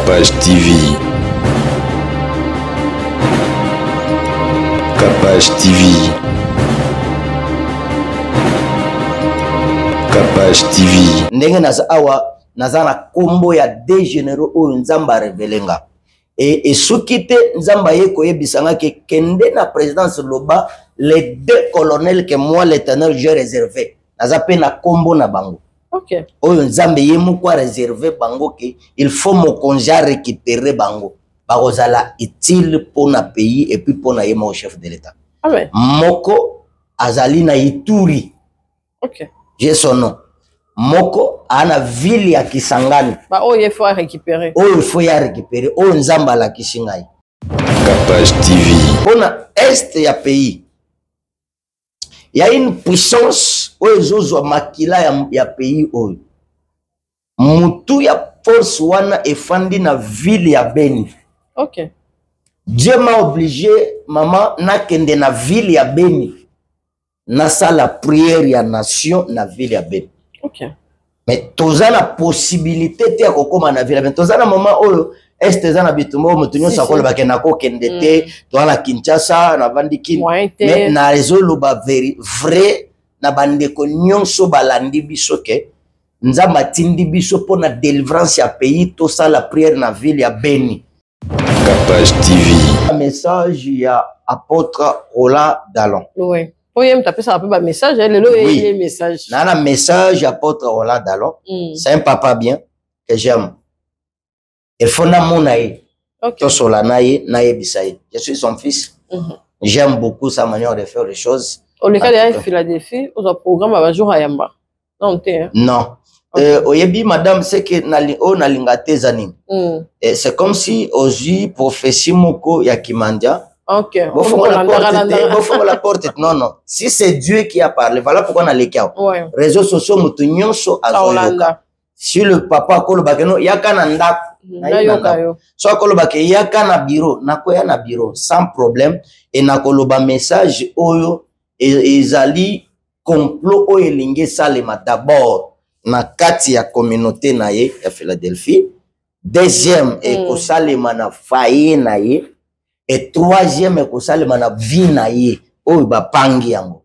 Capage TV. Capage TV. Capage TV. Ndenge naza awa naza na kombo ya deux généraux oyo nzamba revelenga. Et soki te nzamba ye koyebisanga ke kende na présidence loba les deux colonels que moi l'éternel j'ai réservé. Naza pe na kombo na bango. OK. Oyo nzambe ye moko réservé bango ke il faut mokonzi récupérer bango. Bakozala utile pour na pays et puis pour na ye mo chef de l'état. Ah ouais. Moko azali na Ituri. OK. J'ai son nom. Moko ana ville ya Kisangani. Bah oh il faut récupérer. Oh il faut ya récupérer. Oh nzamba la Kisingai. Capage TV. Pour na est ya pays. Il y a une puissance où ils ont makila ya pays où mutu ya force wana efandi na ville ya Beni. OK. Dieu m'a obligé maman na kende na ville ya Beni. Na sala prière ya nation na ville ya Beni. OK. Mais toza na possibilité te ya kokoma na ville ya Beni. Toza na moment oyo est za na bitumbo mutunyo sakola bakena ko kende te to na Kinshasa na Vandiki. Mais na réseau loba vrai na bandeko nyonso balandi biso ke nzamba tindi biso pour na délivrance ya pays to sala prière na ville ya Beni. Capage TV. Un message ya apôtre Roland Dallon. Oui. Oui, tu as ça un peu un message, hein, le message. Nana message apôtre Roland Dallon. C'est un papa bien que j'aime. Il faut na monaï. OK. To solanaï naïe bisaï. Je suis son fils. J'aime beaucoup sa manière de faire les choses. Au cas de Philadelphie, au programme à jour à Yamba. Non, non. Oyebi madame c'est que na lingate zaning. C'est comme si oji prophétie moko ya Kimanja. OK. La porte. Non, non. Si c'est Dieu qui a parlé, voilà pourquoi on a les cas. Réseaux sociaux, mutunyon so azoyoka. Si le papa kolobakeno, yaka na ndak. So kolobake yaka na bureau, nakoya na bureau, sans problème. Et na koloba message oyo, ezali complot oyo elinge salema d'abord na kati ya communauté na ye ya Philadelphie. Deuxième, ekosalema na faye na ye. Et troisième, ekosalema na vie na ye oyo bapangi yango.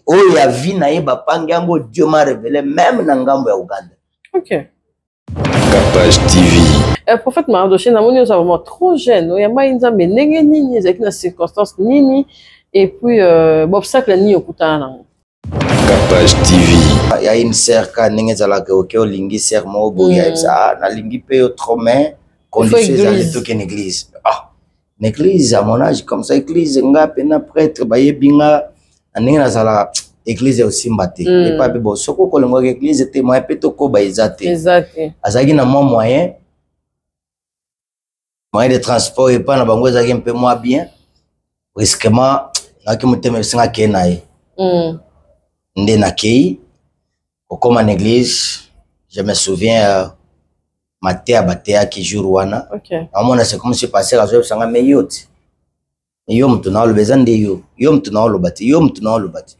Oyo ya vie na ye bapangi yango Dieu m'a révélé même na ngambo ya Uganda. OK. Capage TV. Prophète Mardoché, nous sommes vraiment trop jeunes. Il y a pas une zambé nenge nini, avec une circonstance nini, et puis obstacle ni okutana. Capage TV. Il y a une sœur qui nenge zala ke oke olingi sœur mo boya ça na lingi pe trop main conditions dans toute une église. Ah, une église à mon âge comme ça église nga pena prêtre ba yebinga nenge na zala église aussi mbaté et pas bon soko ko lengo église était moyen peto ko ba ezate. Exact. Azaki na moyen de transport et pas na bango ezaki un peu moins bien. Risquement naki muteme singa kenaye. Nde na kei comme en église je me souviens maté abatea ki jour wana. OK. Amona c'est comme si passer la journée sanga meyoti. Yo mtuna lo bezande yo mtuna lo bati yo mtuna lo bati.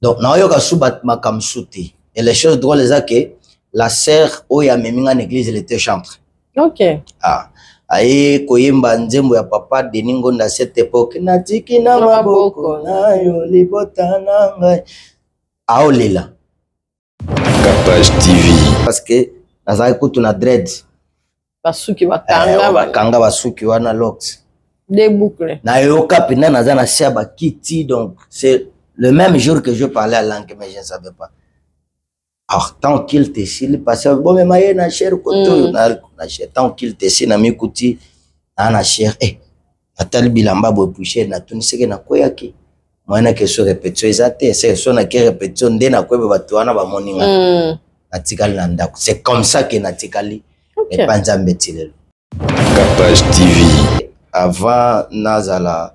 Donc na yo ka subat makamsuti. Et les choses drôles c'est que la sœur oya meminga en église elle était chantre. OK. Ah aye koyemba nzembo ya papa Deningo na cette époque natiki na maboko na yo libota na ngai aolela. Capage TV. Parce que nazali kutu na dread Basuki bakanga basuki wana locks des boucles na yoka pina naza na siaba kiti. Donc c'est le même jour que je parlais à langue mais je ne savais pas. Alors tant qu'il te s'il passait bon mais maye na cher koto na cher tant qu'il te s'il na mikuti na cher atali bilamba bo poucher na tuniseke na koyaki mwana ke so répétition ezate c'est so na ke répétition nde na kwebe batu wana ba moninga natikali na ndako. C'est comme ça que natikali et panzambe tilelo. Capage TV. Avant nazala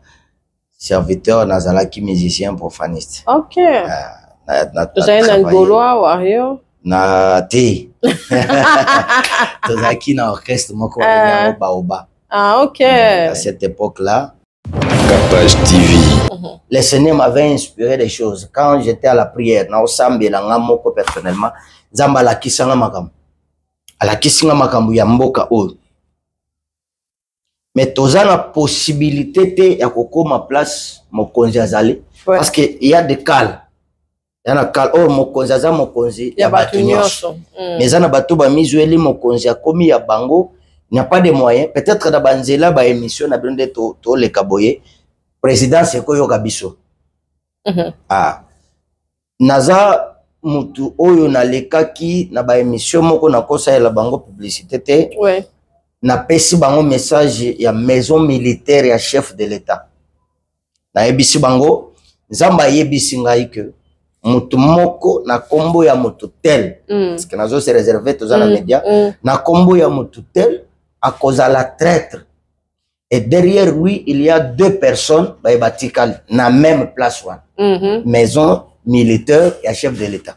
serviteur nazala ki musicien profaniste. OK. Tu as un Gaulois wario na te. Tozaki na orchestre moko ya Baoba. Ah OK. À cette époque-là, Capage TV. le Seigneur m'avait inspiré des choses. Quand j'étais à la prière, na osambe la ngamoko personnellement, zamba la kisanga makam. ala kisinga makambo ya mboka oyo. Mais toza na possibilité te ya kokoma place mokonzi azali parce que il y a des cas. Il y a cas oh mokonzi aza mokonzi ya batu nyonso. Mais za na batu ba mizueli mokonzi akomi ya bango, il n'y a pas de moyens. Peut-être na banzela ba émission na blende to le kaboye président c'est ko yoka biso. Naza mutu oyo na lekaki na ba émission moko na kosa ya la bango publicité te. Ouais. Na pesi bango message ya maison militaire ya chef de l'état. Na yebisi bango nzamba yebisi ngai que mutu moko na kombo ya mutu tel parce que nazo se réserver tous na média na kombo ya mutu tel à cause à la traître. Et derrière lui il y a deux personnes ba batikal na même place one. Maison militaire et chef de l'état.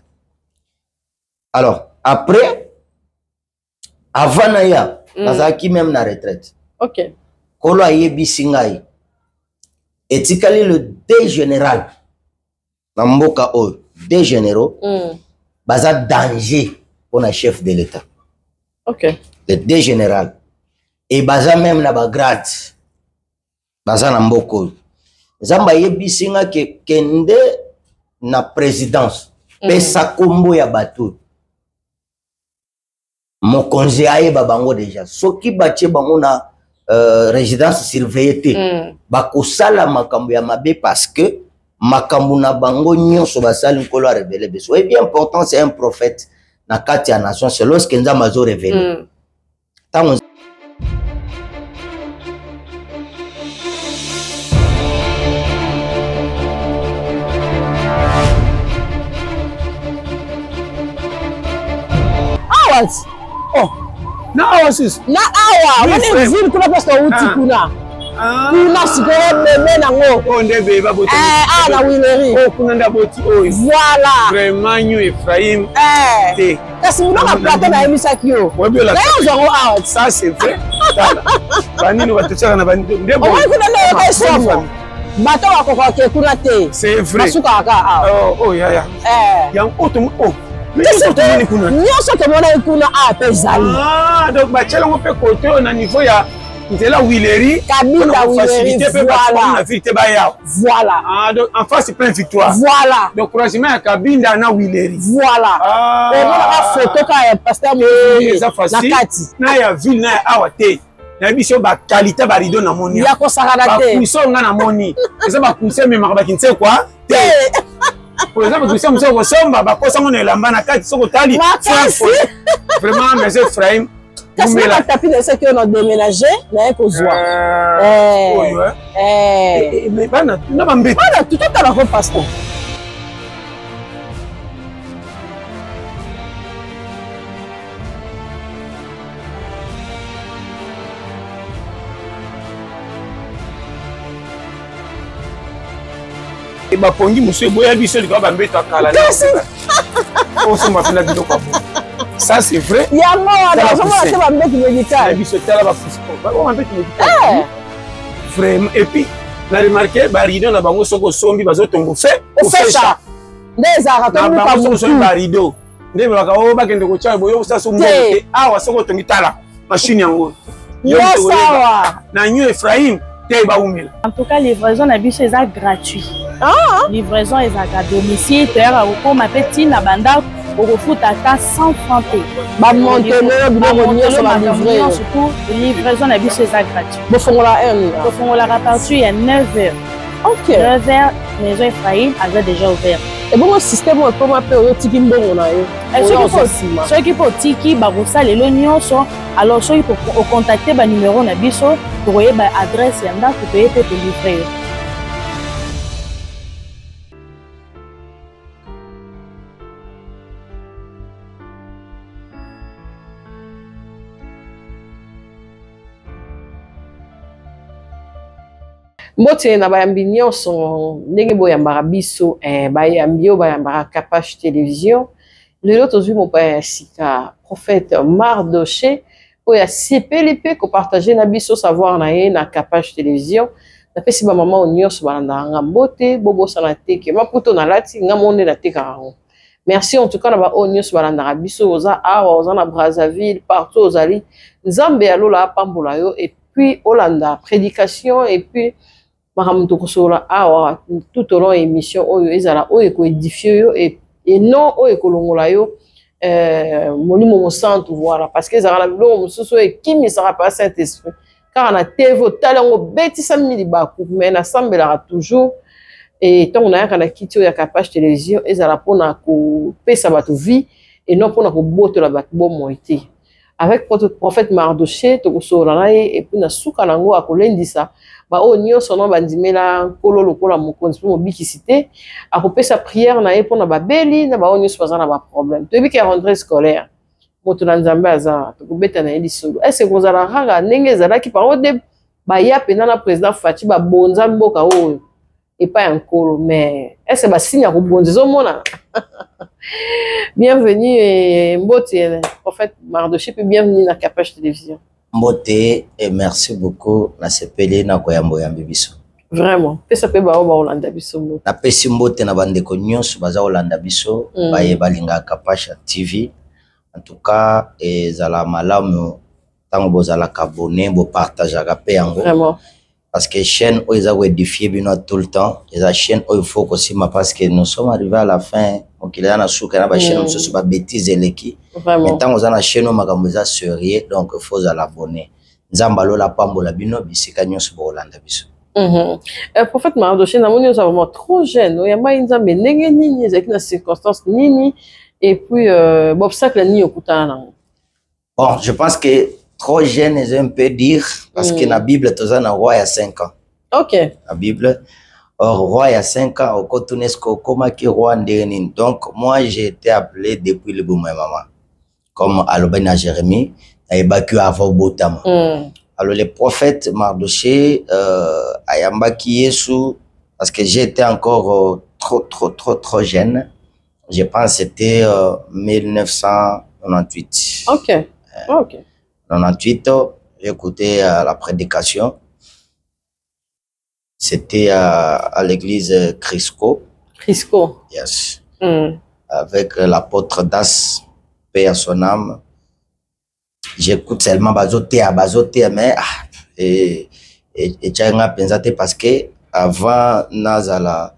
Alors après avant naya nazaki même na retraite. OK. Kolo ayebisi ngai etikali le deux général na mboka oyo, deux généraux baza danger pour na chef de l'état. OK. Le deux général et baza même na ba grade baza na mboka oyo. Nzamba yebisi nga ke kende na présidence pesa kombo ya bato mokonzi ayeba bango déjà soki batie bango na résidence surveillée bakosala makambo ya mabe parce que makambo na bango nyonso basali nkolo a révélé beso. Et bien important c'est un prophète na kati ya nation c'est lorsque nzamba azo révélé tango oh na awa sis na awa wani vile kuna pasta uti kuna kuna sikoro meme na ngo oh ndebe babote na wileri oh kuna ndaboti oh voilà vraiment ñu Ephraim te kasi muna ka plateau na emisaki yo webiola na yo zongo out ça c'est vrai banini batuchaka na banini ndebo oh kuna na yo somo bato wa kokwa ke kuna te c'est vrai masuka aka oh ya yang oto oh nyonso tomona ekuna ape ezali donc batielongo mpe kote oyo na niveau ya nzela wileri kabinda wileri voilà vérité baya voilà donc en face plein victoire voilà donc couragement ya kabinda na wileri voilà omona ka photo ka ya pasteur na kati na ya ville na ya awa te na biso ba qualité ba rideau na moni ya kosakana te ba kuiso nga na moni eza ba kuiso me makaba kinse kwa te. Pour exemple, tu sais, on somba, bakosa on est là-bas na kati soko tali. Vraiment, mais Ephraim. Qu'est-ce que tu as tapé de ce qu'on a déménagé, mais qu'on voit. Mais pas na ba mbé. Voilà, tout à la pasteur. Et bapongi monsieur boya biso likaba bambeta kala na on m'a fait la vidéo quoi ça c'est vrai il y a mort on va faire bambeta médical biso tala ba fusco on bambeta médical vraiment et puis la remarqué ba rideau na bango soko sombi bazo tongo fait au fait ça des arato mu pa mu so ba rideau ndé baka o ba kende ko cha boyo sa so mbo awa soko tongi tala machine yango yo sawa na nyu Ephraim. En tout cas, livraison na biso eza gratuit. Livraison eza à domicile, terre au ma petite na banda au foot à 100 francs. Ba monteneur biloko nyonso ba livrer. Surtout livraison na biso eza gratuit. Bo fongola heure. Bo fongola reparti à 9h. OK. 9h maison Ephraim a déjà ouvert. Et bon système on peut m'appeler tiki mbongo na yo. Ceux qui pour tiki ba rosa lelo nyonso alors ceux qui pour contacter ba numéro na biso pour voyer ba adresse ya ndako payer pour livrer. Mbote na bayambi nyonso ndenge boyambaka biso bayambi oyo bayambaka Kapach télévision lelo tozwi mopaya ya sika prophète Mardoché oyo asepeli mpe kopartage na biso savoir na ye na Kapach télévision napesi bamama oyo nyonso balandaka nga mbote bobosana teke maputo nalati nga monde natekaka yango Merci en tout cas na ba nyonso balandaka biso oza awa oza na Brazzaville partout ozali nzambe alola pambola yo et puis olanda prédication et puis makamto kosola awa tout au long émission oyo ezala oyo ko édifier yo et non oyo kolongola yo molimo mo centre voilà parce que ezala la bilo mosusu et kimi sera pas Saint-Esprit car na TV talango betisa mili baku mais na sambela toujours. Et tant on a un kiti ya Kapage télévision ezala pona ko pesa bato vie et non pona ko boto la bato bon moité avec prophète Mardoché to ko sola na et puis na suka nango akolendisa ba o nyonso no bandimela kolo lokola mokonzi mo bikisité akopesa prière na e pona ba beli na ba o nyonso bazana ba problème to biki rentrée scolaire moto na nzambe aza to kobeta na elisolo est-ce que kozala ranga ndenge ezala ki par de ba ya pena na président Fachi ba bonza mboka oyo et pas encore, mais est-ce que c'est un bon mona? Bienvenue et Mbote, prophète Mardoché, puis bienvenue dans Kapage télévision. Mbote et merci beaucoup na sepele na koyambo ya bibiso. Vraiment, pesa pe ba Olanda biso. Na pesi Mbote na bandeko nyonso baza Olanda biso, baye balinga Kapage TV. En tout cas, ezala malamu tango bozala abonné, bo partager pe yango. Vraiment. Parce que chaîne où ils ont édifié tout le temps, et la chaîne où il faut aussi parce que nous sommes arrivés à la fin, donc il y a une chaîne où c'est pas bêtise et l'équipe. Maintenant on a la chaîne où on sérieux, donc il faut l'abonner. Nzambalo la pambo la bino bisikanyos pour Hollande biso. Prophète Mardoché, nous sommes vraiment trop jeunes. Il y a pas une zambe nenge nini, il y a une circonstance nini, et puis obstacle ni okutana. Bon, je pense que trop jeune, je peux dire, parce que la Bible, tu as un roi il y a 5 ans. Ok. La Bible, roi il y a 5 ans, au Cotonesco, comme qui roi ndénin. Donc, moi, j'ai été appelé depuis le bout de ma maman. Comme Alobena Jérémie, a évacué avant Botama. Alors, le prophète Mardoché, Ayamba Yesu, parce que j'étais encore trop jeune. Je pense que c'était 1998. Ok. Ok. 98, j'ai écouté la prédication. C'était à l'église Crisco. Crisco. Yes. Avec l'apôtre Das, paix à son âme. J'écoute seulement bazoté, mais et tchanga pensate parce que avant Nazala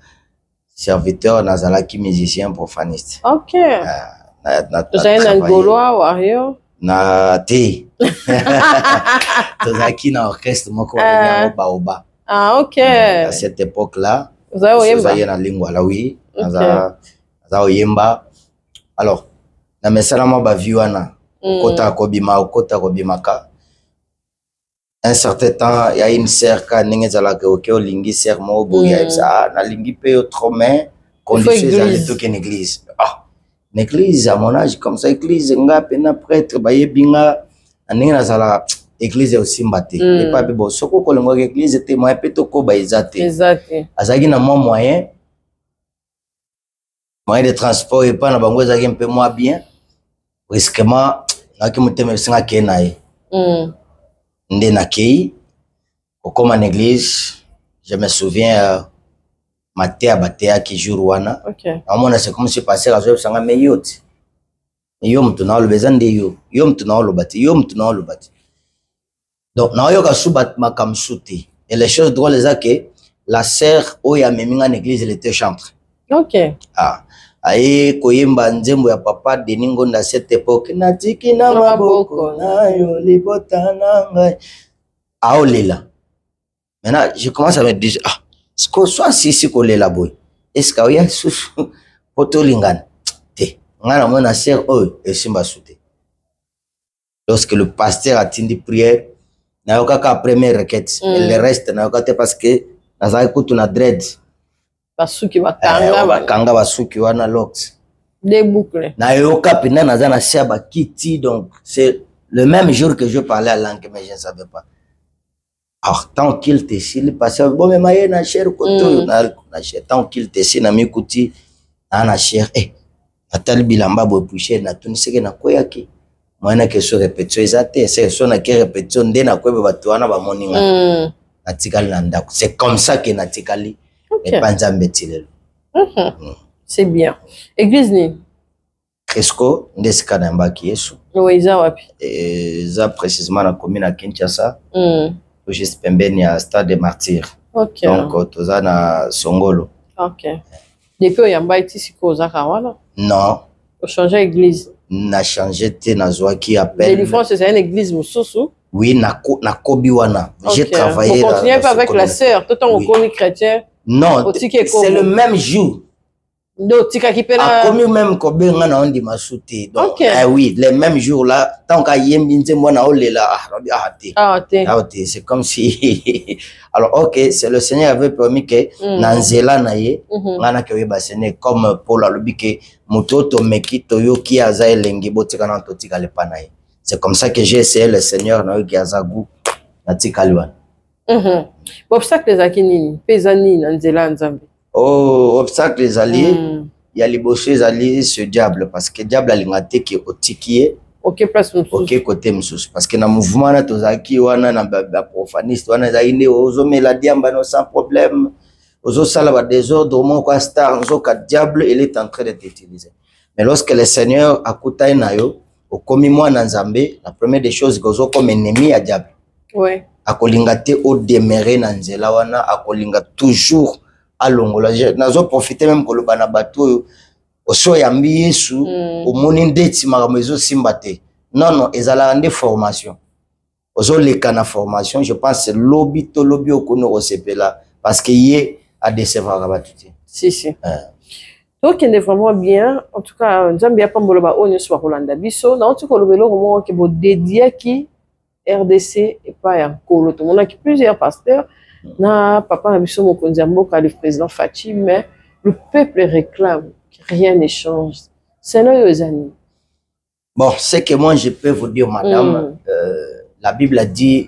serviteur, Nazala qui musicien profaniste. Ok. Tu as un Gaulois ou Ario? Na te tozaki na orchestre moko ya baoba. Ah ok. À cette époque là tozaki na lingua la oui za oyemba. Alors na mesala ma ba viwana kota kobimaka un certain temps il y a une sœur ka ninge za la ke olingi sœur mo boya ça na lingi pe trop mais conditions za l'époque en église. Une église à mon âge comme ça église nga pena prêtre baye binga aninga na sala église aussi mbate et pas bon soko ko lengo église était moi peto ko ba ezate exact azaki na moyen de transport et pas na bango ezaki un peu moins bien risquement ngaki muteme singa kenaye ndé na kei comme en église je me souviens Matéa Batéa qui joue Rwanda. À mon avis, c'est comme si passé à jouer sans meilleur. Yom tu n'as le besoin de yo. Yom tu n'as le bâti. Yom tu n'as le bâti. Donc, n'a yo ka soubat ma kam souti. Et les choses drôles c'est que la sœur oya meminga l'église elle était chantre. Ok. Ah. Aye koyemba nzembo ya papa Deningo na cette époque. Natiki na maboko na yo libota na ngai. Aolela. Maintenant, je commence à me dire soit si collé la boy est-ce qu'il y a sous potolingan te ngana mona sœur oh et simba souté lorsque le pasteur a tindi prière na yoka ka première requête et le reste na yoka te parce que na za ikutu na dread basuki bakanga basuki wana locks des boucles na yoka pina na za na sœur ba kiti donc c'est le même jour que je parlais à langue mais je ne savais pas. Alors, tant qu'il te si le passé, bon, mais maïe na cher koto na cher. Tant qu'il te si na mikuti na cher. Natali bilamba bo pucher na tuni seke na koyaki. Moi na que se répétition ezate, c'est son na que répétition ndé na koyeba batu wana ba moninga. Na tikali na ndako. C'est comme ça que na tikali et pas nzambe tilelo. C'est bien. Église ni Cresco ndesika na mbaki yesu. Oui, ça wapi. Ça précisément na commune à Kinshasa. Juste pembeni ya Stade des Martyrs. OK. Donc toza na Songolo. OK. Depuis oyamba iti siko zaka wana? Non. O changer église. Na changé te na zwaki appel. Délivrance c'est une église mususu. Oui, na kobi wana. J'ai travaillé. On continue pas avec la sœur, tout en commis chrétien. Non, c'est le même jour. Donc, tika qui a commis même kobe ngana ondi masuti. Donc, oui, les mêmes jours là, tant qu'à yembinze mwana olela, c'est comme si alors OK, c'est le Seigneur avait permis que nanzela na ye, ngana ke yeba sene comme Paul alobi ke mutoto meki toyo ki aza elengi botika na totika le panaye. C'est comme ça que j'ai essayé le Seigneur na ki azagu na tika liwan. Obstacle zakini, pezani nanzela nzambe. Oh, obstacle les alliés, il y a les bossés les alliés ce diable parce que diable a l'ingate qui est au tikié. OK place moussous. OK côté moussous parce que dans mouvement là tozaki wana na profaniste wana zaine ozome la diamba no sans problème. Ozo sala ba désordre mon quoi star ozo ka diable il est en train d'être utilisé. Mais lorsque le Seigneur a kutai na yo au komi moi na Nzambe, la première des choses gozo comme ennemi à diable. Ouais. Akolingate au demeurer na nzela wana akolinga toujours alongola nazo profiter même ko lobana bato oso yambi yesu omoni ndeti makamezo simbate non ezala ande formation ozo leka na formation je pense c'est lobby to lobby okono osepela parce que yé a décevoir batute si donc il est vraiment bien en tout cas nzambi apa mboloba onyo so kolanda biso na otu kolobelo mo ke bo dédié qui RDC et pas en colo tout monde qui plusieurs pasteurs na papa na biso mokonzi mboka le président Fachi mais le peuple réclame que rien ne change. C'est nos amis. Bon, c'est que moi je peux vous dire madame la Bible a dit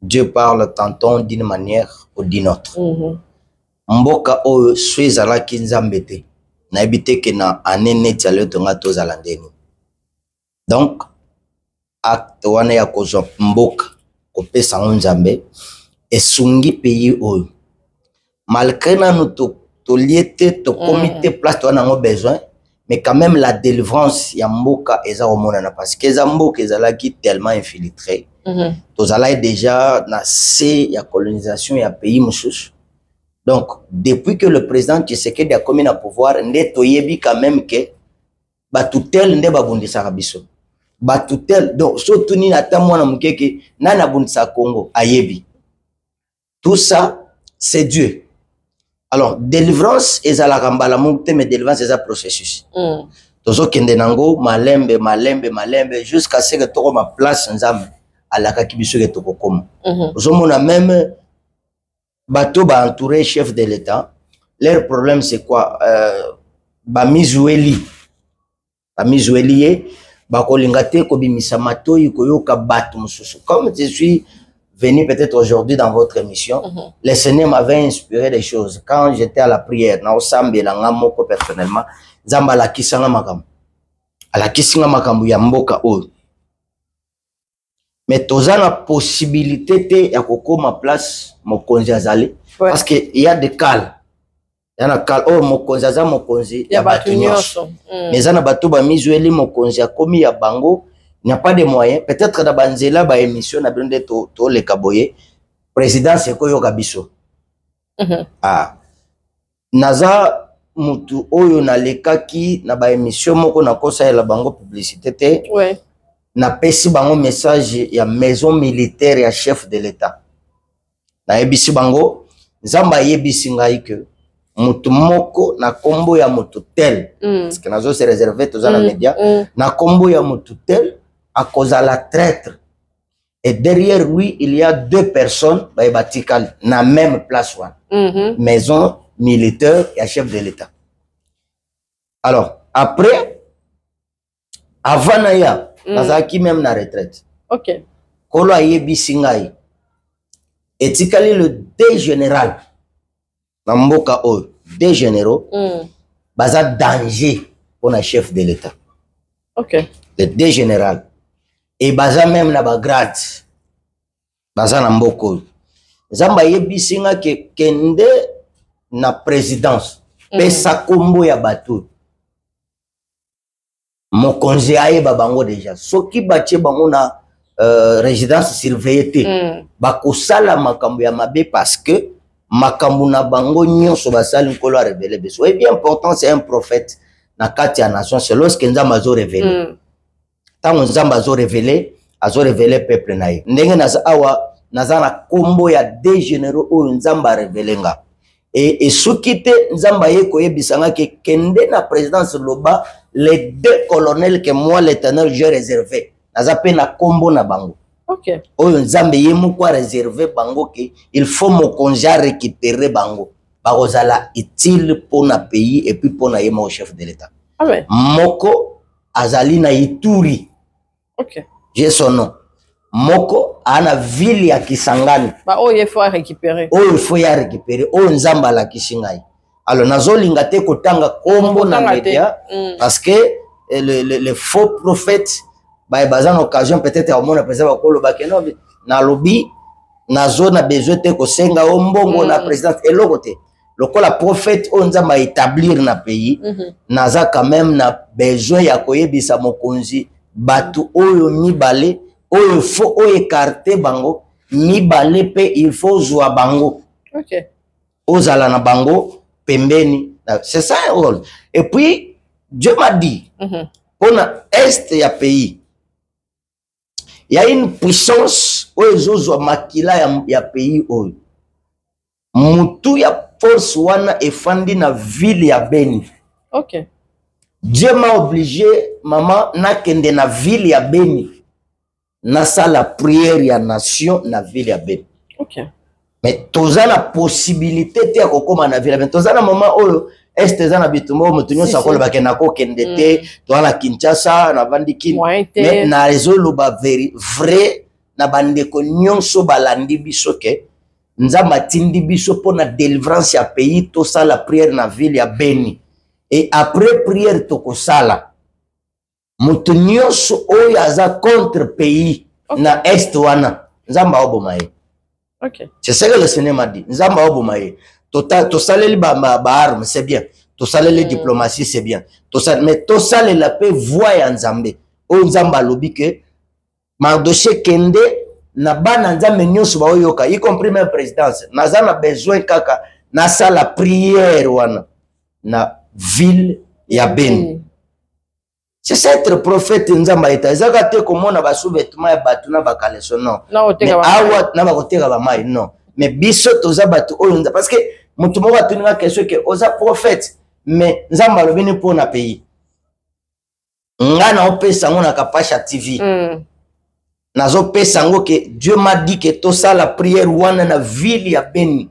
Dieu parle tantôt d'une manière ou d'une autre. Mboka o swezala kinzambete na ebite ke na anene tiale tonga tozalandeni. Donc acte wana ya kozo mboka kopesa nzambe esungi pays oyo malgré na nous to liete to comité place to na ngo besoin mais quand même la délivrance ya mboka eza omonana parce que eza mboka ezala ki tellement infiltré to zala déjà na C ya colonisation ya pays mususu. Donc depuis que le président Tshisekedi a commis na pouvoir nde to yebi quand même que batutel nde babundisa biso batutel donc surtout ni ata mwana mukeke nana bundisa Congo ayebi. Tout ça, c'est Dieu. Alors, délivrance, est à la rambala moukte, mais délivrance, c'est un processus. Tozo kende nango, malembe, jusqu'à ce que tu aies ma place ensemble, à la kakibiso que tu aies comme. Tozo mona même, bateau ba entouré chef de l'État. Leur problème, c'est quoi? Ba mizueli. Ba mizueli, ba kolingate, ko bimisa matoi, ko yoka batu mususu. Comme je suis venu peut-être aujourd'hui dans votre émission, le Seigneur m'avait inspiré des choses. Quand j'étais à la prière, na osambe la ngamoko personnellement, zamba la kisanga makam. Ala kisanga makambu ya mboka o. Mais toza na possibilité te ya kokoma place mokonzi azali parce que il y a des cas. Il y a des cas mokonzi aza mokonzi ya batu nyonso. Mais zana batu ba mizueli mokonzi akomi ya bango. Il n'y a pas de moyens. Peut-être dans Banzela, ba émission, na blonde to le kaboye. Président c'est koyo kabiso. Naza mutu oyo na leka ki na ba émission moko na kosa la bango publicité te. Ouais. Na pesi bango message ya maison militaire ya chef de l'État. Na ebisi bango nzamba yebisi ngai que mutu moko na kombo ya mutu tel. Parce que nazo se réserver tous na média na kombo ya mutu tel à cause de la traître. Et derrière lui, il y a deux personnes, batikal, na même place, maison militaire et chef de l'État. Alors, après, avant Naya, Nazaki même na retraite. Ok. Kolo ayebi singai. Etikali le deux général. Namboka o, deux généraux. Baza danger pour un chef de l'État. Ok. Le deux général. Et baza même na ba grade. Baza na mboko. Zamba yebi singa ke kende na présidence. Pesa kombo ya bato. mokonzi ayeba bango déjà soki batie bango na résidence surveillée bakosala makambo ya mabe parce que makambo na bango nyonso basali nkolo a révélé biso. Et bien important, c'est un prophète na kati ya nation, c'est lorsque nzambe azo révélé tango nzambe azo révélé peuple na ye ndenge naza awa naza na kombo ya deux généraux oyo nzambe a révélé nga et soki te nzambe ye koyebisa nga ke kende na présidence loba les deux colonels que moi l'éternel j'ai réservé naza pe na kombo na bango. OK. Oyo nzambe ye moko réservé bango ke il faut mokonzi récupérer bango bakozala utile pour na pays et puis pour na yema au chef de l'état. Ah ouais. Moko azali na Ituri. OK. J'ai son nom. Moko ana ville ya Kisangani. Bah oh il faut récupérer. Oh il faut ya récupérer. Oh nzamba la kisingai. Alors nazolinga te kotanga kombo na média parce que le faux prophète ba bazan occasion peut-être au monde président bakolo bakeno na lobby na zone a besoin te ko senga ombongo na président eloko te. Lokola prophète on nzamba établir na pays naza quand même na besoin ya koyebisa mokonzi batu oyo mibale oyo faut oyo écarter bango mibale pe il faut zwa bango. OK. Ozala na bango pembeni. C'est ça un rôle. Et puis Dieu m'a dit pour na est ya pays il y a une puissance oyo zozwa makila ya pays oyo mutu ya force wana efandi na ville ya Beni. OK. Dieu m'a obligé maman nakende na ville ya Beni na sala prière ya nation na ville ya Beni. OK. Mais toza na possibilité te kokoma na ville ya Beni. Toza na maman oyo est za na bitumo mutunyo sakola bakena ko kende te to na Kinshasa na bandiki mais na réseau ba vrai na bandeko nyonso balandi biso ke nzamba tindi biso pour na délivrance ya pays to sala prière na ville ya Beni. Et après prière toko sala mutu nyonso oyo aza contre pays na est wana nzamba obomaye. OK. C'est ça que le Seigneur m'a dit. Nzamba obomaye. To saleli ba armes c'est bien. To saleli diplomatie c'est bien. Mais to saleli la paix voix ya nzambe. O nzamba lobi ke Mardoché kende na bana nzambe nyonso ba oyoka y compris même présidence. Naza na besoin kaka na sala prière wana na ville ya Beni. C'est ça être prophète nzamba eta. Ezaka te komona ba sous-vêtements ya batu na ba kaleso non. Awa na ba koteka ba mai non. Mais biso toza batu oyo parce que mutu moko atuninga question que oza prophète mais nzamba lobini pour na pays. Ngana opesa ngo na Kapasha TV. Nazo pesa ngo que Dieu m'a dit que to ça la prière wana na ville ya Beni.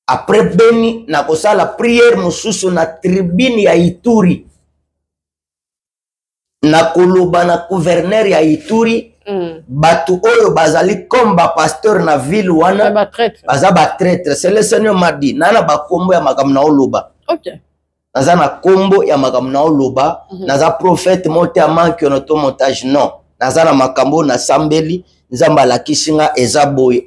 Après Beni na ko la prière mususu na tribune ya Ituri. Na koloba na gouverneur ya Ituri. Batu oyo bazali comme ba pasteur na ville wana baza ba traître. C'est le Seigneur m'a dit nana ba kombo ya makambo na oloba. OK. Naza na kombo ya makambo na oloba naza prophète monté à manque no montage non. Naza na makambo na sambeli nzamba la kisinga ezaboy.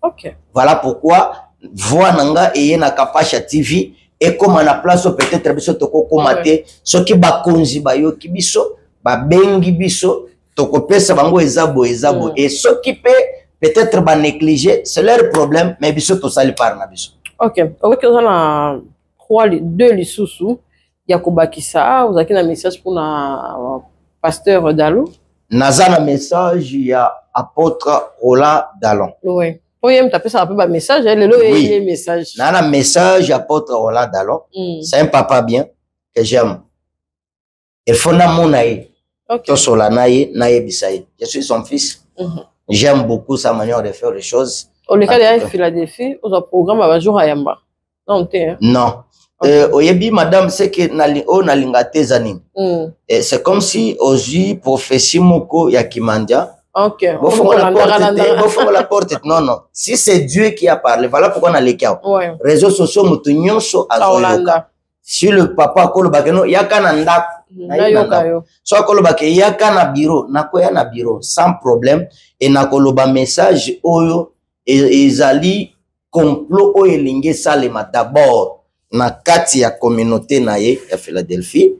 OK. Voilà pourquoi voix nanga eye na Kapasha TV et comme na place peut-être biso toko komate soki bakonzi bayoki biso ba bengi biso toko pesa bango ezabo et ceux qui peut-être ba négliger c'est leur problème mais biso to sali par na biso. OK. OK, on a deux lisusu ya kobakisa vous avez un message pour na pasteur Dalo. Naza na message ya apôtre Roland Dallon. Oui. Oui, tu as fait ça un peu un message, le message. Nana message apôtre Roland Dallon. C'est un papa bien que j'aime. Il faut na monaï. OK. Je suis son fils. J'aime beaucoup sa manière de faire les choses. Au cas de Philadelphie, au programme à jour à Yamba. Non, non. Oyebi madame c'est que nalingate zanin. C'est comme si oji prophétie moko ya Kimandia. OK. La porte. Non, non. Si c'est Dieu qui a parlé, voilà pourquoi on a les cas. Réseaux sociaux, mutunyonso azoyoka. Si le papa kolobakeno yakana ndako. Soit kolobake yakana bureau, nakoya na bureau sans problème et nakoloba message oyo ezali complot oyo elingi salema d'abord na kati ya communauté na ye ya Philadelphie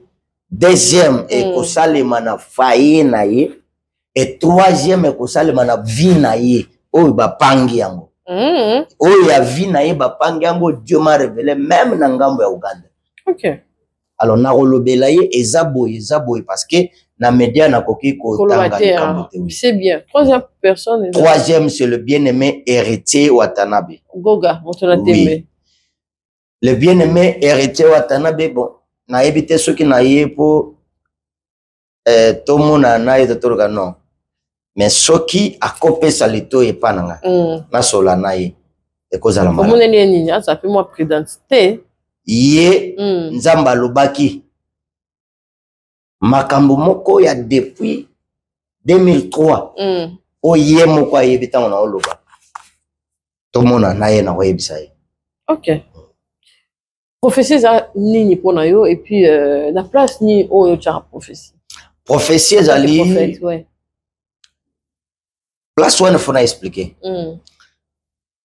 Deuxième, et kosalema na faye na ye. Et troisième, et kosalema na vie na ye. Oyo bapangi yango. Oyo ya vie na ye bapangi yango, Dieu m'a révélé même na ngambo ya Uganda. Ok. Alors na rolobela ye ezaboye parce que na média na koki ko tanga kambote. C'est bien. Troisième personne. Troisième, c'est le bien-aimé héritier Watanabe. Goga, on te l'a aimé. Le bien-aimé héritier Watanabe, bon, na évité ceux qui na yé pour tout le monde na yé de non. Mais ceux qui a copé salito et pananga, na sola na yé. Et cause à la maladie. Comment est-ce que ça fait moi prédentité? Yé, nzamba lobaki. Makambo moko ya depuis 2003. Oye moko yé bita on a oloba. Tout le monde na yé na webisa yé. Ok. Prophétie ça ni pour na yo et puis la place ni o yo tcha prophétie. Prophétie zali. Prophète, ouais. Place où il faut expliquer.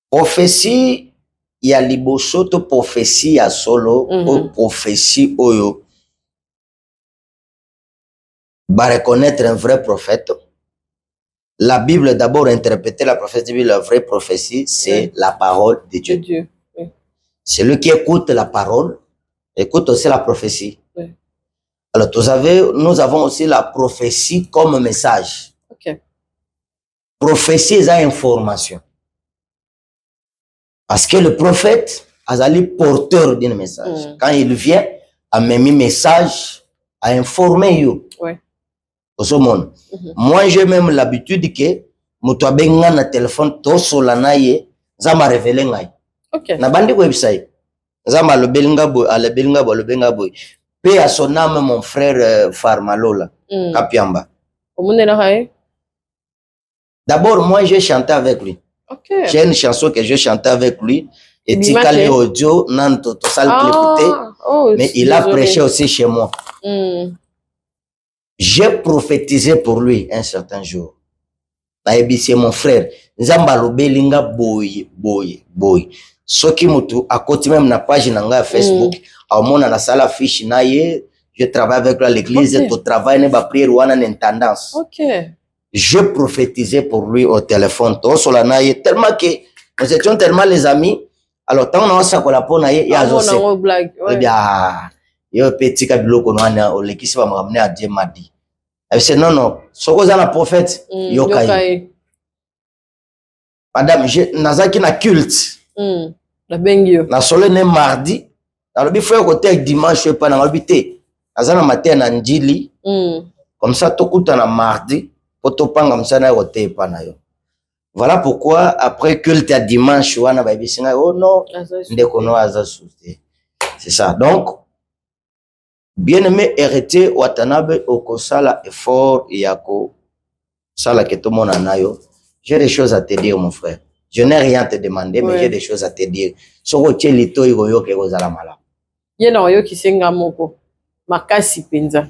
Prophétie ya liboso to prophétie ya solo ou prophétie oyo. Va reconnaître un vrai prophète. La Bible d'abord interpréter la prophétie, la vraie prophétie, c'est la parole de Dieu. Celui qui écoute la parole, écoute aussi la prophétie. Oui. Alors, nous avons aussi la prophétie comme message. Okay. Prophétie, c'est information. Parce que le prophète est porteur d'un message. Quand il vient, à même message, à informer vous. Oui. Au ce monde. Moi, j'ai même l'habitude que, je suis un téléphone, tout solanaye, ça m'a révélé. Okay. Na bandi website. Zama le belinga boy, ale belinga boy, le benga boy. Paix à son âme mon frère Farmalola, Kapiamba. D'abord, moi j'ai chanté avec lui. Okay. J'ai une chanson que j'ai chanté avec lui. Et Tikali audio, nanto, tout ça le mais il a prêché aussi chez moi. J'ai prophétisé pour lui un certain jour. C'est mon frère. Zamba le belinga boy. Ce qui mutu à côté même na page nanga Facebook au monde na sala fiche na ye je travaille avec lui à l'église tout travail ne ba prière wana en tendance. OK. Je prophétisais pour lui au téléphone tout cela na ye tellement que nous étions tellement les amis alors tant on a ça pour la peau na ye ya zo c'est blague bien yo petit kabilo ko na o lekisi ba m'amener à Dieu m'a dit c'est non soko za na prophète yo kai madame je nazaki na culte la bengio na solo ne mardi na lobi frère côté dimanche pas na lobi te azana matin na njili comme ça tout kuta na mardi pour to panga msana côté pas na yo voilà pourquoi après culte à dimanche wana ba bisinga oh non ndeko no azasuté c'est ça donc bien-aimé héritier Watanabe okosala effort yako sala que tout le monde nayo j'ai des choses à te dire mon frère. Je n'ai rien à te demander, mais j'ai des choses à te dire. Soko chelito igoyo ke gozala mala. Yena oyo kisenga moko. Makasi penza.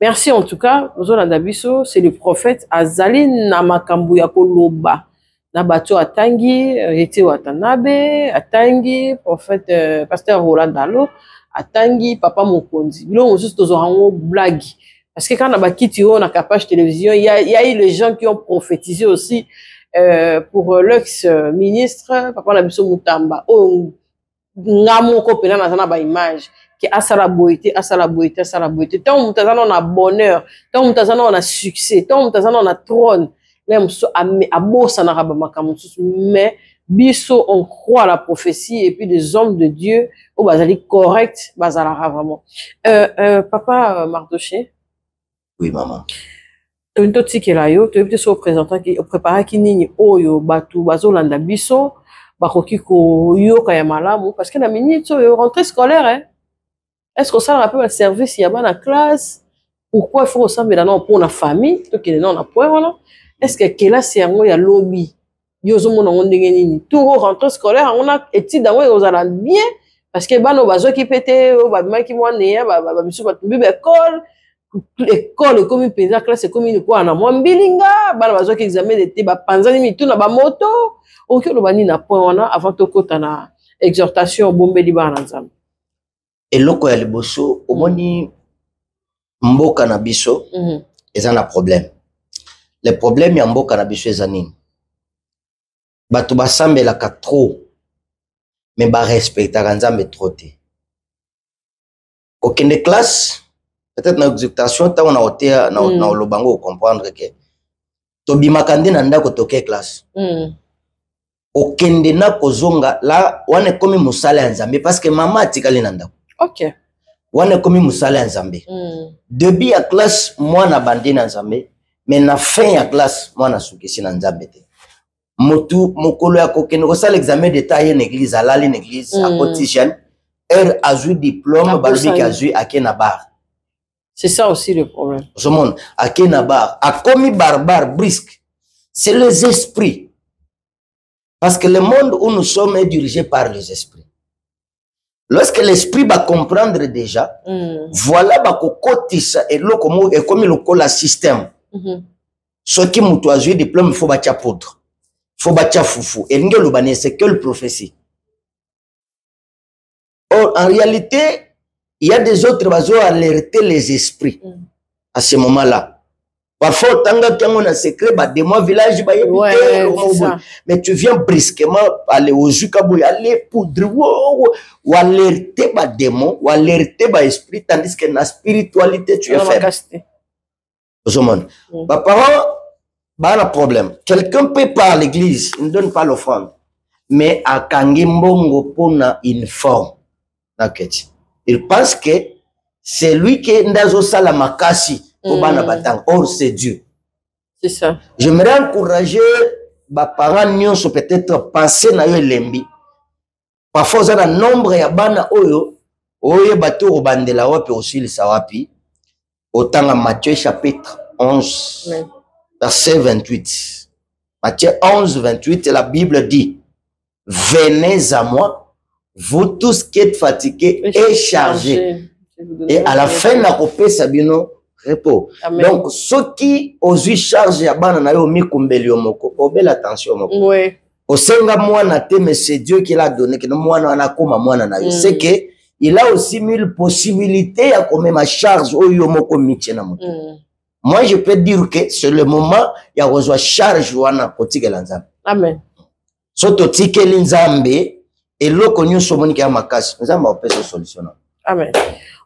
Merci en tout cas. Ozolanda biso, c'est le prophète Azali na makambu ya koloba. Na bato atangi, Héritier Watanabe, atangi, prophète pasteur Roland Dalo, atangi papa Mokonzi. Bilo on juste tozorango blague. Parce que quand on a bakiti on a capage télévision, il y a eu les gens qui ont prophétisé aussi. Pour l'ex-ministre, papa Nabiso Mutamba, ngamo ko pena na zana ba image, qui asala boité. Tant mutazana on a bonheur, tant mutazana on a succès, tant mutazana on a trône, même so a bossa na raba makamusu, mais biso on croit à la prophétie et puis des hommes de Dieu, au bazali correct, bazala vraiment. Papa Mardoché. Oui, maman. Tu es yo, tu es représentant qui prépare qui nini oyo batu bazolanda biso bakoki ko yoka ya malamu parce que la minute rentrée scolaire hein. Est-ce que ça rappelle le service il y a la classe pourquoi il faut ressembler là non pour la famille to qui non na point voilà est-ce que quelle c'est ngo ya lobby yo zo mona ndenge nini tout rentrée scolaire on a étude ngo yo zala bien parce que bano bazo ki pété ba maki mo né ba biso ba tumbi école l'école comme une paysan classe comme une quoi na mwambilinga bana bazo ki examen d'été ba panzani mitu na ba moto oki lo bani na point wana avant to kota na exhortation bombeli bana nzambe eloko ya liboso omoni mboka na biso eza na problème. Le problème ya mboka na biso eza nini? Bato basambelaka trop mais ba respectaka nzambe trop te. Okende classe peut-être na exécutation ta on a otea na olobango comprendre que tobimaka nde na ndako toke classe. Okende na kozonga la wana komi musala ya nzambe parce que mama atikali na ndako. OK. Wana komi musala ya nzambe. Début ya classe mwana bandi na nzambe mais na fin ya classe mwana sukisi na nzambe te. Motu mokolo ya kokende ko sala examen d'état en église alali na église à Cotigen er azui diplôme balobi ka azui akena bar. C'est ça aussi le problème. Ce monde akena bar a commis barbare brusque. C'est les esprits. Parce que le monde où nous sommes est dirigé par les esprits. Lorsque l'esprit va comprendre déjà, voilà va kokotisa et lo comme le cola système. Ce qui moutou azui diplôme il faut batia poudre. Faut batia foufou. Et l'ingé c'est que le prophétie. Or, en réalité, il y a des autres qui vont alerter les esprits à ce moment-là. Parfois, on a un secret, des mois village, mais tu viens brusquement aller au Jukabou, aller poudre, ou alerter les démons, ou alerter les esprits, tandis que dans la spiritualité, tu es faible. Mes parents, bah, le problème. Quelqu'un peut pas à l'église, il ne donne pas l'offrande. Mais à Kangimbongo pona une forme. Il pense que c'est lui qui est dans Salamakasi pour bana batang. Or, c'est Dieu. C'est ça. J'aimerais encourager les parents nyons peut-être penser na yo lembi. Parfois, il y a un nombre ya bana oyo bato obandela wapi aussi le sawapi. Autant à Matthieu chapitre 11. Verset 28. Matthieu 11, 28, la Bible dit, venez à moi, vous tous qui êtes fatigués et chargés. Et à la fin, la copie sabino repos. Amen. Donc, ceux qui osent charger à banana yo mikumbeli omoko, obel attention omoko. Oui. Au senga mwana te, mais c'est Dieu qui l'a donné, que nous mwana na koma mwana na yo. C'est que il a aussi mille possibilités à comme ma charge au yomoko miche na moto. Moi, je peux dire que c'est le moment il y a besoin charge wana kotika lanzambe. Amen. Soto tike linzambe et loko nyo somoni ka makasi. Nzamba opesa solution. Amen.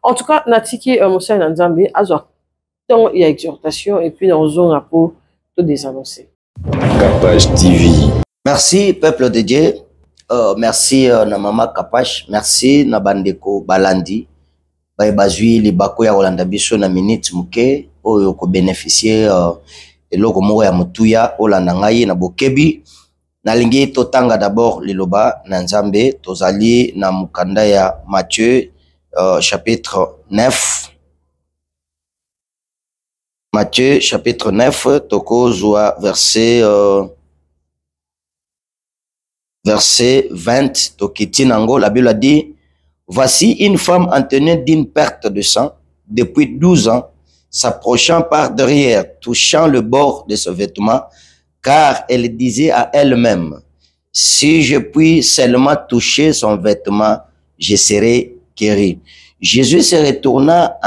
En tout cas, natiki Moussa Nzambe azwa tant il y a exhortation et puis dans zone pour tout désannoncer. Kapage TV. Merci peuple de Dieu. Merci na mama Kapash, merci na bandeko Balandi. Ba bazui libako ya Rolanda biso na minute muke oyo ko bénéficier eloko moko ya mutuya olanda ngai na bokebi nalingi totanga d'abord liloba na Nzambe tozali na mukanda ya Matthieu chapitre 9. Matthieu chapitre 9 tokozwa verset 20 tokitinango la Bible dit voici une femme entenue d'une perte de sang depuis 12 ans s'approchant par derrière, touchant le bord de ses vêtements, car elle disait à elle-même, si je puis seulement toucher son vêtement, je serai guéri. Jésus se retourna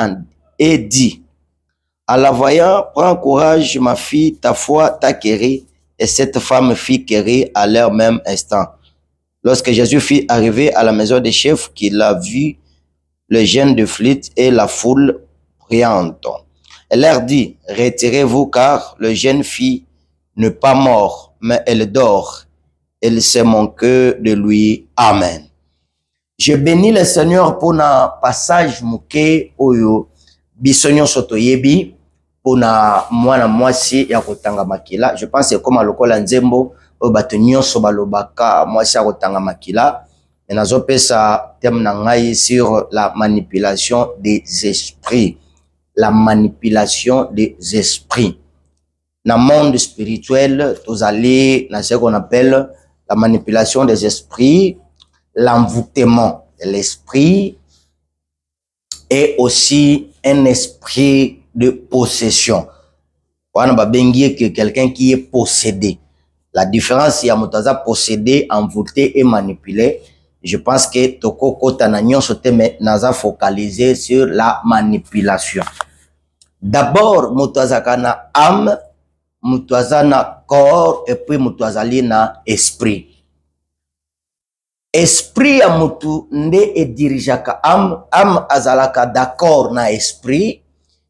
et dit, en la voyant, prends courage, ma fille, ta foi t'a guéri, et cette femme fut guérie à leur même instant. Lorsque Jésus fut arrivé à la maison des chefs, qu'il a vu le jeune de flûte et la foule priante. Elle leur dit, retirez-vous car le jeune fille n'est pas mort, mais elle dort. Elle s'est manquée de lui. Amen. Je bénis le Seigneur pour un passage mouké oyo bisonyo soto yebi pour na mwana mwasi ya kotanga makila. Je pense que comme à lokola nzembo bato nyonso balobaka mwasi ya kotanga makila. Et nazo pesa thème na ngai sur la manipulation des esprits. La manipulation des esprits. Dans le monde spirituel, vous allez dans ce qu'on appelle la manipulation des esprits, l'envoûtement de l'esprit et aussi un esprit de possession. On va benguer que quelqu'un qui est possédé. La différence, il y a moutaza possédé, envoûté et manipulé. Je pense que Toko Kota Nanyon Sote mais naza focalisé sur la manipulation. D'abord moto azaka na âme, moto azana corps et puis moto azali na esprit. Esprit ya motu nde e dirigeaka âme, âme azalaka d'accord na esprit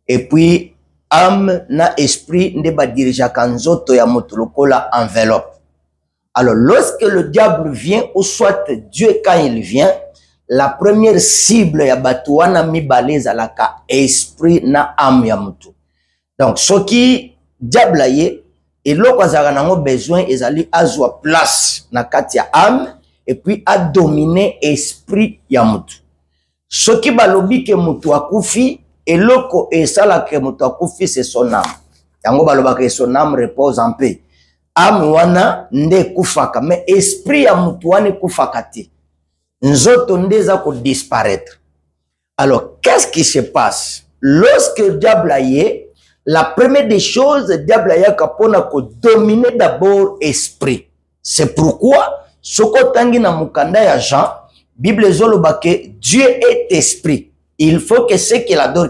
et puis âme na esprit nde ba dirigeaka nzoto ya motu lokola enveloppe. Alors lorsque le diable vient ou soit Dieu quand il vient, la première cible ya batu wana mibale ezalaka esprit na âme ya motu. Donc soki diable ye eloko azalaka nango besoin ezali azwa place na kati ya âme et puis a dominer esprit ya mutu. Soki balobi ke mutu akufi, eloko esala ke mutu akufi c'est son âme. Yango baloba ke son âme repose en paix. Âme wana nde kufaka, mais esprit ya mutu wana kufaka te. Nzoto nde za ko disparaître. Alors qu'est-ce qui se passe? Lorsque le diable a yé, la première des choses, le diable a yé kapona ko dominer d'abord esprit. C'est pourquoi soko tangi na mukanda ya Jean, Bible zoloba ke Dieu est esprit. Il faut que ce qu'il adore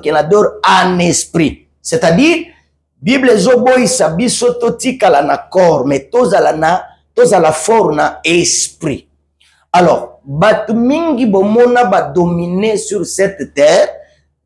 en esprit. C'est-à-dire, Bible zoboyi sabi soto tikala na corps, mais tozala la forme na esprit. Alors, batu mingi bomona ba dominer sur cette terre,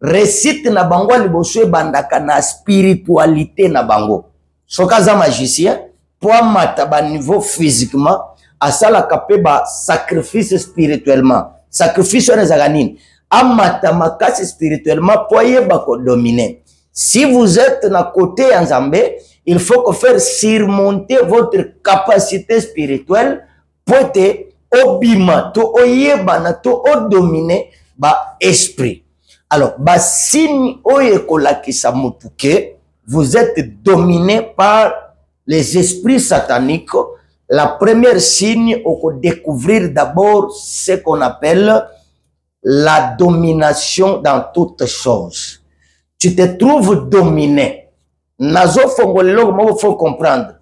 récite na bango liboso bandaka na spiritualité na bango. Soka za magicien, po mata ba niveau physiquement, asala kapé ba sacrifice spirituellement. Sacrifice on ezanine. Amata makasi spirituellement po yeba ko dominer. Si vous êtes na côté Nzambe, il faut que faire surmonter votre capacité spirituelle pour te obima to oyeba na to dominer ba esprit. Alors ba signe oye kolakisa mutuke, vous êtes dominé par les esprits sataniques. La première signe, on peut découvrir d'abord ce qu'on appelle la domination dans toutes choses. Tu te trouves dominé. Nazo fongolelo, il faut comprendre.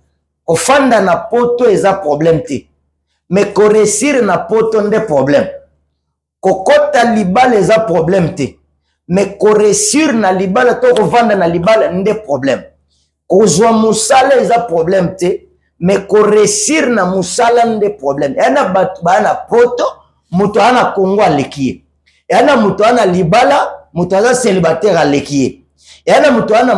Au fond de na poto, il y a problème. Mais qu'on réussir na poto, il y a problème. Kokota libal, il y a problème. Mais qu'on réussir na libal, to vendre na libal, il y a problème. Kozwa musala, il y a problème. Mais qu'on réussir na musala nde problème. Yana batubana poto, mutu ana kongwa lekie. Yana mutu ana libala, mutu ana célibataire lekie. Yana mutu ana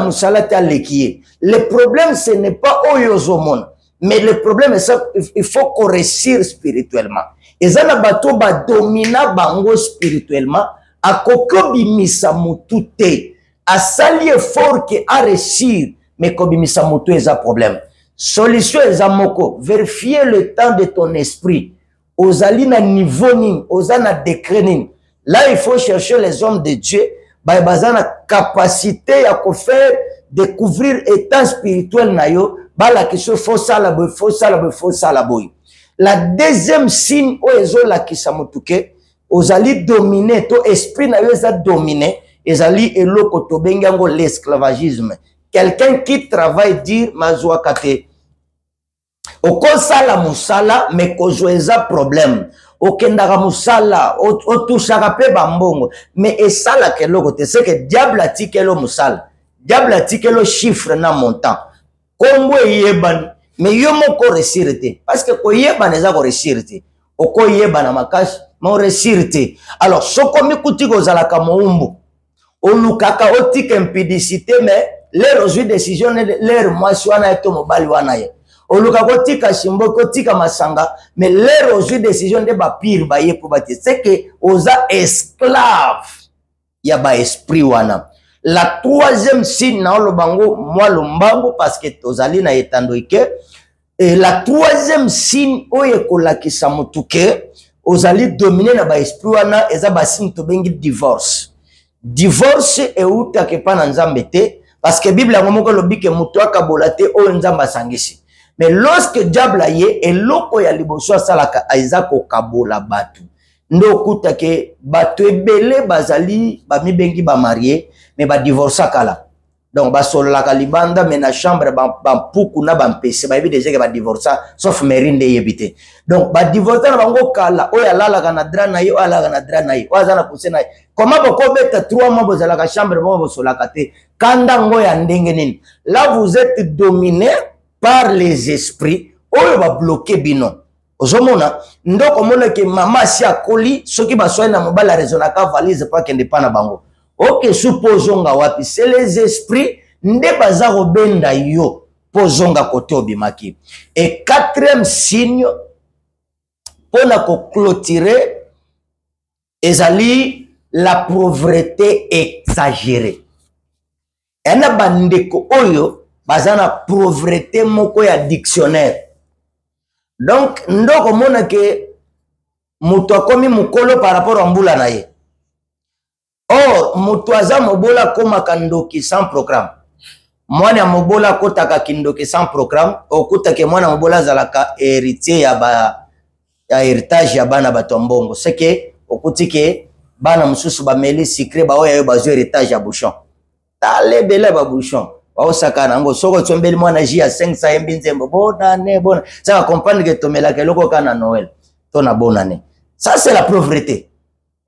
musala te lekie. Le problème ce n'est pas oyozomon, mais le problème c'est il faut qu'on réussir spirituellement. Ezana bato ba domina bango spirituellement, akoko bimisa mutu te. Asali effort que a réussir. Mais comme il y a un problème. Solution est moko. Vérifier le temps de ton esprit. Aux alina niveau ning, aux ana décret. Là, il faut chercher les hommes de Dieu. Bah, bazana capacité à faire découvrir état spirituel na yo. Bah, la question faut ça la boy, faut ça la boy, faut ça la boy. La deuxième signe où ezo la kisamotuke, aux ali dominer, to esprit na yo za dominer, ezali eloko to bengango l'esclavagisme. Quelqu'un qui travaille dire mazouakate. Oko sala musala mais kozweza problème. Okendaka musala, o touchaka pe bambongo. Mais esala keloko te c'est que diable atikelo musala. Diable atikelo chiffre na montant. Kombo yebani mais yo moko resirete parce que ko yebana za ko resirete. Oko yebana makashi mo resirete. Alors soko mikuti kozalaka moumbu. Olukaka otika impudicité mais leur aujourd'hui décision leur moisson na eto mobali wana ye oluka kotika shimbo kotika masanga mais leur aujourd'hui décision de ba pire ba ye pour bâtir c'est que oza esclave ya ba esprit wana. La troisième signe na lo bango moi lo mbango parce que tozali na etando ike et la troisième signe oye kolakisa mutuke ozali dominer na ba esprit wana eza ba signe to bengi divorce. Divorce e uta ke pa na Nzambe te. Parce que la Bible a dit que mutu akabolate o nzamba sangisi. Mais lorsque diable aye eloko ya liboso salaka aizako kabola batu. Ndo kuta ke batu ebele bazali ba mibengi ba marié mais ba divorce kala. Donc, la Kalibanda, mais la chambre, poukou na PC, déjà que divorcer, sauf mérine de yébité. Donc, divorcer, bango kala, oya la ganadra na yo, ala ganadra na yo, oya poussé na yo. Comment vous mettre 3 mois dans la chambre, vous sur la kate, kandango ya ndengenin. Là, vous êtes dominé par les esprits, oya va bloquer bino. Ozomona, ndoko mona ke mama si akoli, soki basoye na mobala rezonaka valise pas kende pa na bango. Ok, supposons wapi, c'est les esprits, nde baza robenda yo, posonga kote obimaki. Et 4e signe, pour la clôturer, ezali la pauvreté exagérée. Ena bandeko oyo, baza na pauvreté moko ya dictionnaire. Donc, ndoko mona ke, mutu akomi mukolo par rapport à mbula na ye. Or, mutuaza mobola koma kandoki sans programme. Mwana mobola kotaka kindoki sans programme. Okuta ke mwana mobola zalaka héritier ya héritage ya bana batombongo. C'est que, okuti ke, bana mususu ba meli secret ba oya yo bazo héritage ya bouchon. Tale bele ba bouchon. Ba osaka nango. Soko tsombeli mwana ji ya 500 mbinzembo. Bonane, bonane. Ça va comprendre que tomela ke loko kana Noël. Tona bonane. Ça c'est la pauvreté.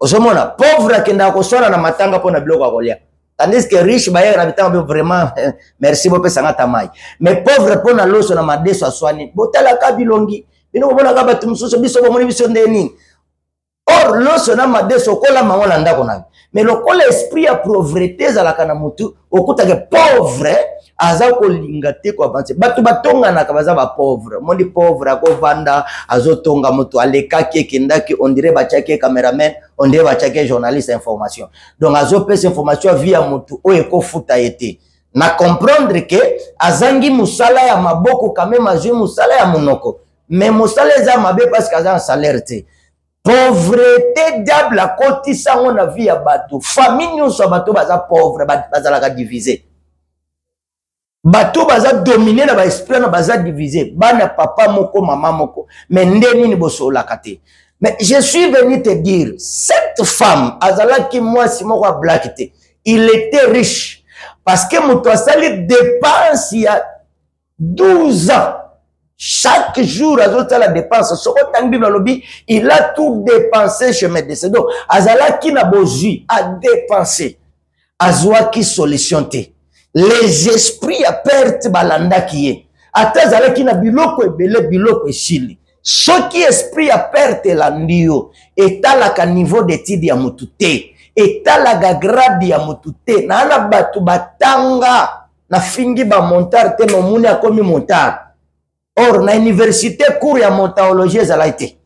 Osomona, pauvre akenda kosona na matanga pona biloko akolia. Tandis que riche baye na bitanga vraiment merci beaucoup sanga tamai. Mais pauvre pona loso na madeso aswani. Botala ka bilongi. Bino bona ka batu mususu biso bomoni biso ndeni. Or loso na madeso kola mangola ndako na. Mais le kola esprit ya pauvreté za la kana mutu okuta ke pauvre aza ko lingate ko avancer. Batu batonga na kabaza ba pauvre. Mondi pauvre akovanda azotonga mutu aleka ke kendaki on dirait bachake cameraman, on dirait bachake journaliste information. Donc azopesa information via mutu oyeko futa été. Na comprendre que azangi musala ya maboko quand même azui musala ya munoko. Mais musala za mabe parce qu'aza un salaire te. Pauvreté diable a koti sango na vie ya bato. Famille nyonso bato baza pauvre bazalaka divisé. Bato baza dominé na ba esprit na baza divisé. Bana papa moko mama moko. Mais ndeni ni boso la kate. Mais je suis venu te dire, cette femme azalaki moi si moko black te. Il était riche parce que muto asali dépense il y a 12 ans. Chaque jour, la dépense. Il a tout dépensé chez médecin. Donc, Azala qui n'a besoin à dépenser. Azwa qui solution te. Les esprits à perte balanda qui est. Atazala qui n'a biloko ebele biloko eshili. Ce qui esprit à perte landio. Et à la niveau d'étude ya mutute. Et à la grade ya mutute. Na ana batu batanga. Na fingi ba montar te no muni a komi montar. Or, na université, cours ya montaologie, ça l'a été.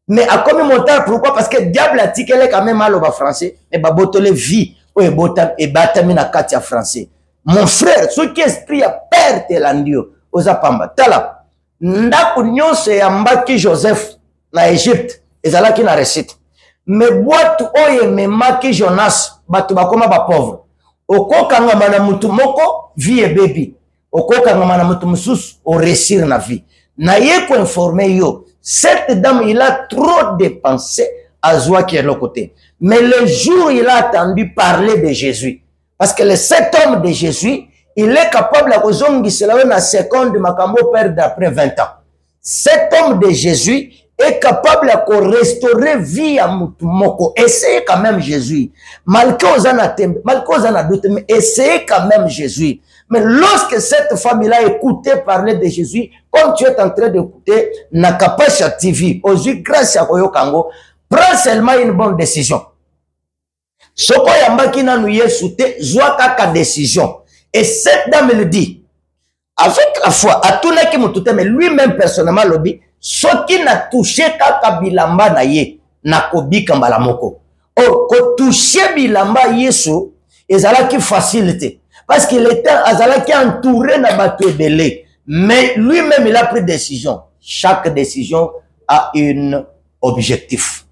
Mais à comme montar, pourquoi? Parce que diable a dit qu'elle est quand même mal au français. Et bah, botole vie. Et botam, et batamina katia français. Mon frère, ce qui esprit a perte l'andio. Oza pamba. Tala. Ndaku nyonse ya mbaki Joseph na Égypte. Et ça là qui na récite. Mais boîte oye me maki Jonas. Batu bakoma ba pauvre. Oko kanga mana mutu moko, vie et baby. Okoka ngama na mutu mususu au réussir na vie. Na yeko informer yo. Cette dame, il a trop dépensé à Zoua qui est de l'autre côté. Mais le jour il a entendu parler de Jésus. Parce que cet homme de Jésus, il est capable de kozongi cela na seconde makambo perdre après 20 ans. Cet homme de Jésus est capable de restaurer vie à mutu moko. Essayez quand même Jésus. Malgré aux anathèmes, malgré aux anadoutes, mais essayez quand même Jésus. Mais lorsque cette femme a écouté parler de Jésus, comme tu es en train d'écouter, n'a pas TV, aux yeux grâce à Koyo Kango, prends seulement une bonne décision. Soko yambaki na nuye soute, zoa kaka décision. Et cette dame le dit, avec la foi, à tout qui m'a touché, mais lui-même personnellement lobby, ce qui n'a touché kaka bilamba na ye, na kobi kambala moko. Or, ko touché bilamba yeso, ezalaki facilité. Parce qu'il était azalaki entouré na bateau belé. Mais lui-même, il a pris décision. Chaque décision a un objectif.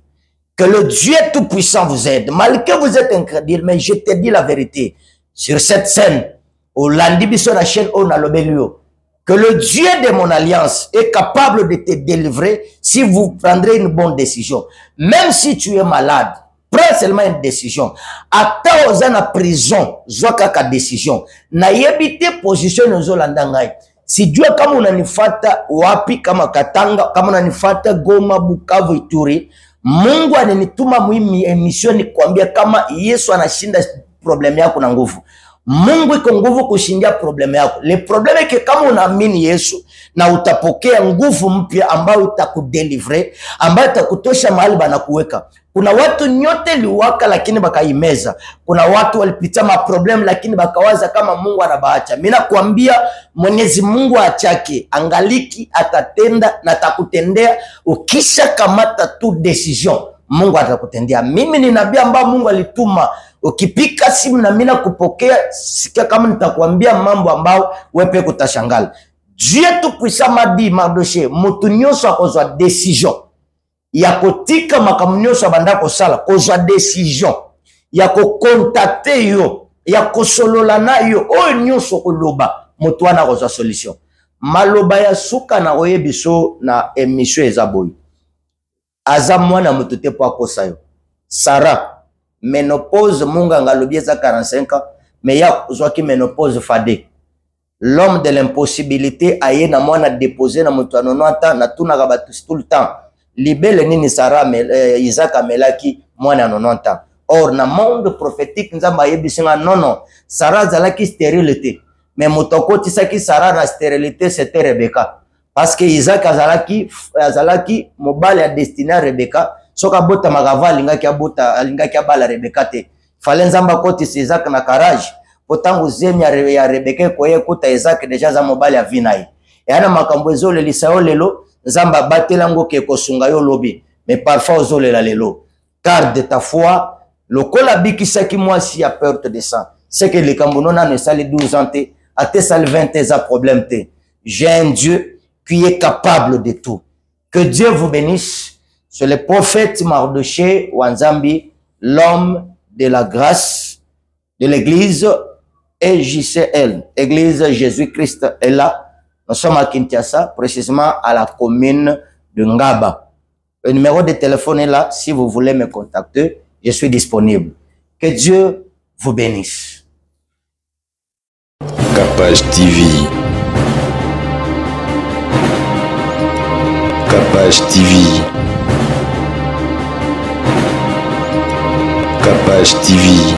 Que le Dieu Tout-Puissant vous aide. Malgré que vous êtes incrédule, mais je te dis la vérité. Sur cette scène, au lundi, sur la chaîne, on a l'obélio. Que le Dieu de mon alliance est capable de te délivrer si vous prendrez une bonne décision. Même si tu es malade, prends seulement une décision. Ata oza na prison, zwa kaka décision. Na yebite position ozolanda ngai. Si Dieu kama unanifata wapi kama Katanga, kama unanifata Goma, Bukavu, Ituri, Mungu ananituma muhimu emission kuambia kama Yesu anashinda problem yako na nguvu. Mungu iko nguvu kushindia problem yako. Le problème est que kama unaamini Yesu na utapokea nguvu mpya ambayo itakudelivre, ambayo itakutosha mahali banakuweka. Kuna watu nyote liwaka lakini bakaimeza. Kuna watu walipitia maproblem lakini bakawaza kama Mungu anabaacha. Mimi nakwambia Mwenyezi Mungu achake, angaliki atatenda na atakutendea ukisha kamata tu decision. Mungu atakutendea. Mimi ni nabii ambaye Mungu alituma. Ukipika simu na mina kupokea, sikia kama nitakwambia mambo ambao wepe kutashangala. Dieu tout puissant m'a dit, Mardoché, mutu nyonso akozwa decision. Ya kotika makamu nyonso abanda kosala, kozwa decision. Ya kokontakte yo, ya kosolola na yo, oyo nyonso koloba, mutu wana kozwa solution. Maloba ya suka na oye biso na emission ezaboyi. Aza mwana mutu te po akosa yo. Sarah, ménopause, munga ngalobi eza 45 ans, mais ya zwaki ménopause fade. L'homme de l'impossibilité aye na mwana déposé na mutu 90 ans, na tuna kabatu tout le temps. Libele nini Sarah Isaac amelaki mwana 90 ans. Or na monde prophétique nzamba yebisinga non, Sarah zalaki stérilité. Mais mutokoti saki Sarah na stérilité c'était Rebecca. Parce que Isaac azalaki mobile a destiné à Rebecca. Soka bota magava alingaki abala Rebecca te. Fale nzamba koti Isaac na courage. Potangu zemi ya Rebecca koye kuta Isaac deja za mobile ya vinai. Yana makambo ezole lisao lelo nzamba batelango ke kosunga yo lobi. Mais parfois ozole la lelo. Car de ta foi, lokola bikisaki mwasi ya perte de sang. C'est que le Camerounais ne sali 12 ans te, a te sali 20 ans problème te. J'ai un Dieu qui est capable de tout. Que Dieu vous bénisse. C'est le prophète Mardoché Wanzambi, l'homme de la grâce de l'église EJCL, église Jésus-Christ est là. Nous sommes à Kinshasa, précisément à la commune de Ngaba. Le numéro de téléphone est là. Si vous voulez me contacter, je suis disponible. Que Dieu vous bénisse. Capage TV. Capage TV. Capage TV.